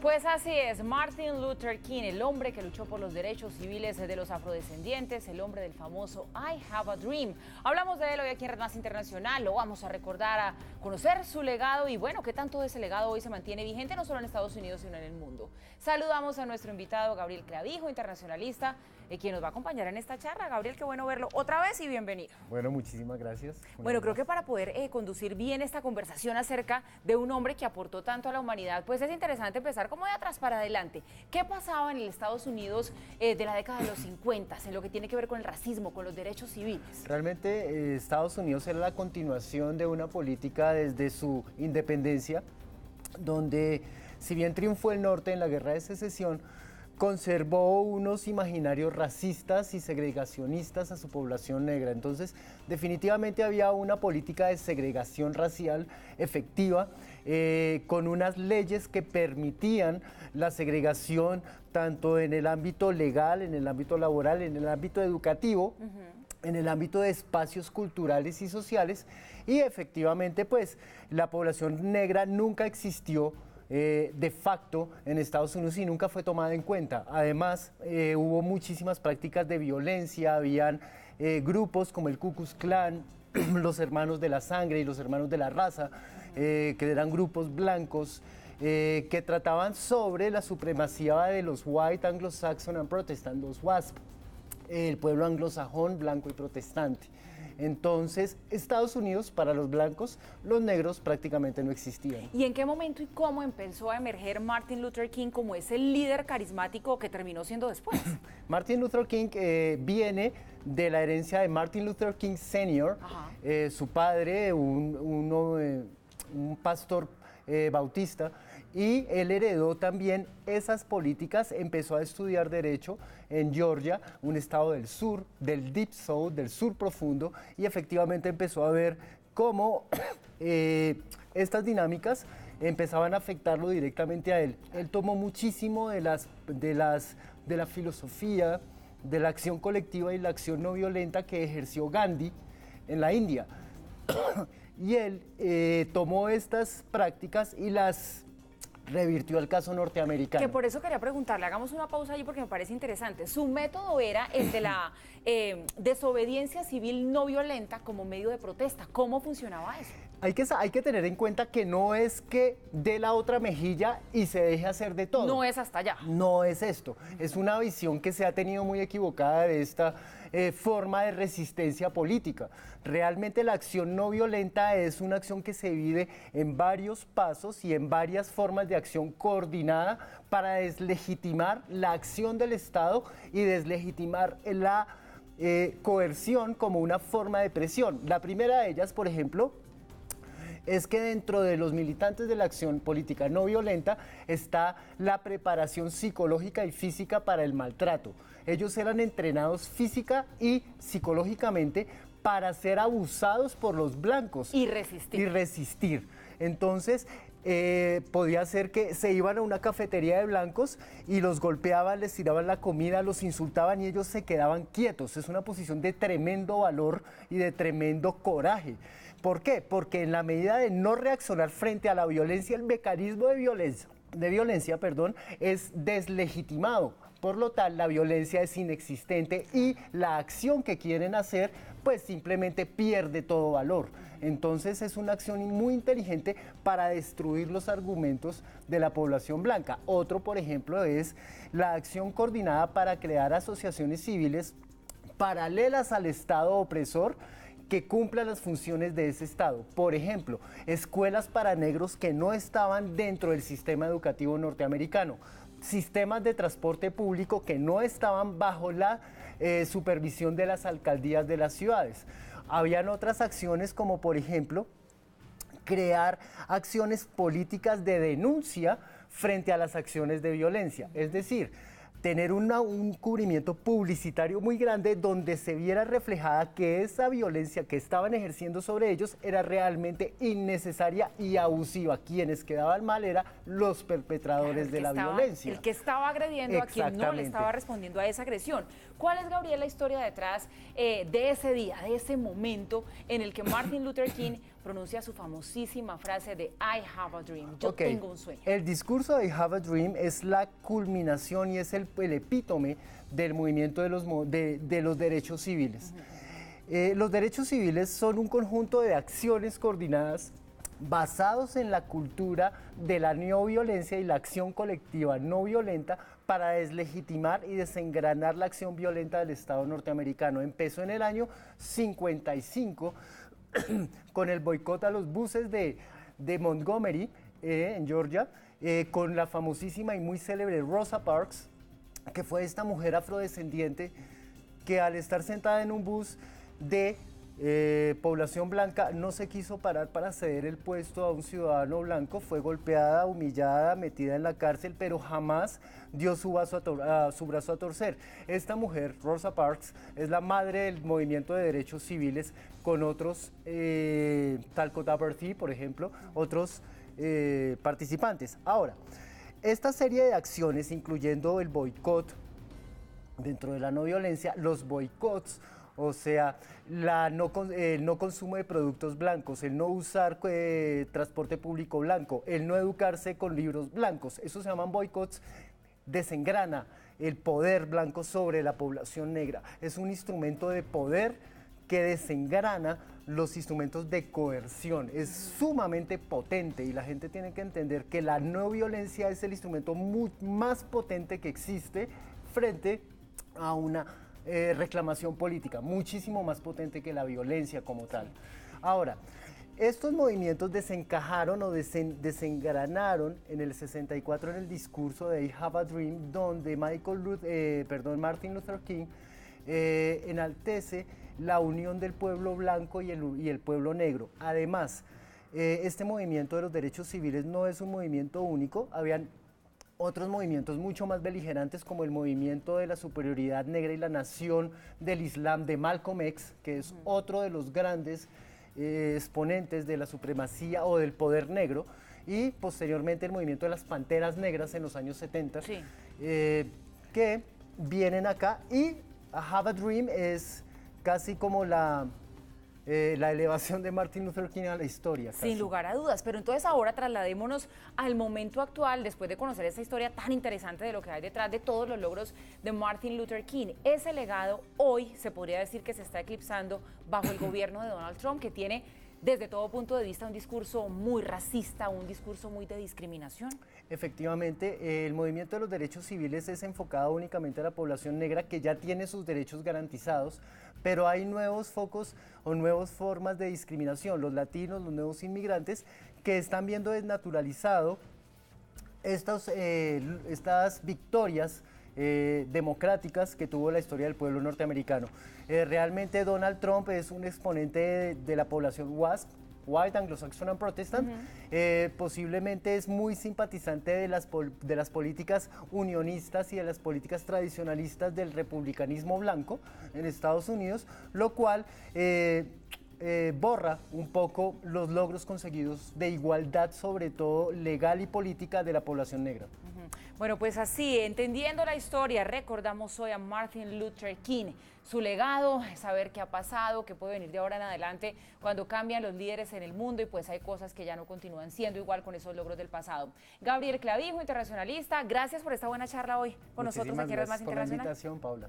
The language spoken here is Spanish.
Pues así es, Martin Luther King, el hombre que luchó por los derechos civiles de los afrodescendientes, el hombre del famoso I Have a Dream. Hablamos de él hoy aquí en Renaissance Internacional, lo vamos a recordar, a conocer su legado y bueno, qué tanto de ese legado hoy se mantiene vigente no solo en Estados Unidos sino en el mundo. Saludamos a nuestro invitado Gabriel Clavijo, internacionalista, quien nos va a acompañar en esta charla. Gabriel, qué bueno verlo otra vez y bienvenido. Bueno, muchísimas gracias. Bueno, creo que para poder conducir bien esta conversación acerca de un hombre que aportó tanto a la humanidad, pues es interesante empezar como de atrás para adelante. ¿Qué pasaba en el Estados Unidos de la década de los 50 en lo que tiene que ver con el racismo, con los derechos civiles? Realmente Estados Unidos era la continuación de una política desde su independencia, donde si bien triunfó el norte en la Guerra de Secesión, conservó unos imaginarios racistas y segregacionistas a su población negra. Entonces, definitivamente había una política de segregación racial efectiva, con unas leyes que permitían la segregación tanto en el ámbito legal, en el ámbito laboral, en el ámbito educativo, en el ámbito de espacios culturales y sociales, y efectivamente, pues, la población negra nunca existió de facto en Estados Unidos y nunca fue tomada en cuenta. Además, hubo muchísimas prácticas de violencia, habían grupos como el Ku Klux Klan, los hermanos de la sangre y los hermanos de la raza, que eran grupos blancos que trataban sobre la supremacía de los White Anglo-Saxon and Protestant, los WASP, el pueblo anglosajón, blanco y protestante. Entonces, Estados Unidos, para los blancos, los negros prácticamente no existían. ¿Y en qué momento y cómo empezó a emerger Martin Luther King como ese líder carismático que terminó siendo después? Martin Luther King viene de la herencia de Martin Luther King Sr., su padre, un pastor bautista, y él heredó también esas políticas, empezó a estudiar Derecho en Georgia, un estado del sur, del Deep South, del sur profundo, y efectivamente empezó a ver cómo estas dinámicas empezaban a afectarlo directamente a él. Él tomó muchísimo de la filosofía, de la acción colectiva y la acción no violenta que ejerció Gandhi en la India. Y él tomó estas prácticas y las revirtió al caso norteamericano. Que por eso quería preguntarle, hagamos una pausa allí porque me parece interesante. Su método era el de la desobediencia civil no violenta como medio de protesta. ¿Cómo funcionaba eso? Hay que tener en cuenta que no es que dé la otra mejilla y se deje hacer de todo. No es hasta allá. No es esto. Es una visión que se ha tenido muy equivocada de esta forma de resistencia política. Realmente la acción no violenta es una acción que se vive en varios pasos y en varias formas de acción coordinada para deslegitimar la acción del Estado y deslegitimar la coerción como una forma de presión. La primera de ellas, por ejemplo, es que dentro de los militantes de la acción política no violenta está la preparación psicológica y física para el maltrato. Ellos eran entrenados física y psicológicamente para ser abusados por los blancos. Y resistir. Entonces, podía ser que se iban a una cafetería de blancos y los golpeaban, les tiraban la comida, los insultaban y ellos se quedaban quietos. Es una posición de tremendo valor y de tremendo coraje. ¿Por qué? Porque en la medida de no reaccionar frente a la violencia, el mecanismo de violencia, es deslegitimado. Por lo tal, la violencia es inexistente y la acción que quieren hacer, pues simplemente pierde todo valor. Entonces es una acción muy inteligente para destruir los argumentos de la población blanca. Otro, por ejemplo, es la acción coordinada para crear asociaciones civiles paralelas al Estado opresor que cumplan las funciones de ese Estado. Por ejemplo, escuelas para negros que no estaban dentro del sistema educativo norteamericano, sistemas de transporte público que no estaban bajo la supervisión de las alcaldías de las ciudades. Habían otras acciones como, por ejemplo, crear acciones políticas de denuncia frente a las acciones de violencia. Es decir, tener un cubrimiento publicitario muy grande donde se viera reflejada que esa violencia que estaban ejerciendo sobre ellos era realmente innecesaria y abusiva. Quienes quedaban mal eran los perpetradores de la violencia. El que estaba agrediendo a quien no le estaba respondiendo a esa agresión. ¿Cuál es, Gabriel, la historia detrás de ese día, de ese momento en el que Martin Luther King pronuncia su famosísima frase de I have a dream, yo tengo un sueño. El discurso de I have a dream es la culminación y es el epítome del movimiento de los derechos civiles. Los derechos civiles son un conjunto de acciones coordinadas basados en la cultura de la no violencia y la acción colectiva no violenta para deslegitimar y desengranar la acción violenta del Estado norteamericano. Empezó en el año 55 con el boicot a los buses de Montgomery, en Georgia, con la famosísima y muy célebre Rosa Parks, que fue esta mujer afrodescendiente que al estar sentada en un bus de población blanca no se quiso parar para ceder el puesto a un ciudadano blanco, fue golpeada, humillada, metida en la cárcel, pero jamás dio su brazo a torcer. Esta mujer, Rosa Parks, es la madre del movimiento de derechos civiles con otros, Talcott Daugherty, por ejemplo, otros participantes. Ahora, esta serie de acciones, incluyendo el boicot dentro de la no violencia, los boicots, o sea, el no consumo de productos blancos, el no usar transporte público blanco, el no educarse con libros blancos, esos se llaman boicots, desengrana el poder blanco sobre la población negra. Es un instrumento de poder que desengrana los instrumentos de coerción. Es sumamente potente y la gente tiene que entender que la no violencia es el instrumento más potente que existe frente a una reclamación política, muchísimo más potente que la violencia como tal. Ahora, estos movimientos desencajaron o desengranaron en el 64 en el discurso de I Have a Dream, donde Martin Luther King enaltece la unión del pueblo blanco y el pueblo negro. Además, este movimiento de los derechos civiles no es un movimiento único, habían otros movimientos mucho más beligerantes como el movimiento de la superioridad negra y la nación del Islam de Malcolm X, que es otro de los grandes exponentes de la supremacía o del poder negro, y posteriormente el movimiento de las Panteras Negras en los años 70, sí, que vienen acá, y I Have a Dream es casi como la elevación de Martin Luther King a la historia. Casi. Sin lugar a dudas, pero entonces ahora trasladémonos al momento actual, después de conocer esta historia tan interesante de lo que hay detrás de todos los logros de Martin Luther King. Ese legado hoy se podría decir que se está eclipsando bajo el gobierno de Donald Trump, que tiene desde todo punto de vista un discurso muy racista, un discurso muy de discriminación. Efectivamente, el movimiento de los derechos civiles es enfocado únicamente a la población negra que ya tiene sus derechos garantizados, pero hay nuevos focos o nuevas formas de discriminación, los latinos, los nuevos inmigrantes, que están viendo desnaturalizado estas victorias democráticas que tuvo la historia del pueblo norteamericano. Realmente Donald Trump es un exponente de la población WASP, White, Anglo-Saxon and Protestant, posiblemente es muy simpatizante de las políticas unionistas y de las políticas tradicionalistas del republicanismo blanco en Estados Unidos, lo cual borra un poco los logros conseguidos de igualdad, sobre todo legal y política, de la población negra. Bueno, pues así, entendiendo la historia, recordamos hoy a Martin Luther King, su legado, saber qué ha pasado, qué puede venir de ahora en adelante cuando cambian los líderes en el mundo y pues hay cosas que ya no continúan siendo igual con esos logros del pasado. Gabriel Clavijo, internacionalista, gracias por esta buena charla hoy con nosotros aquí en Red Más Internacional. Muchísimas gracias por la invitación, Paula.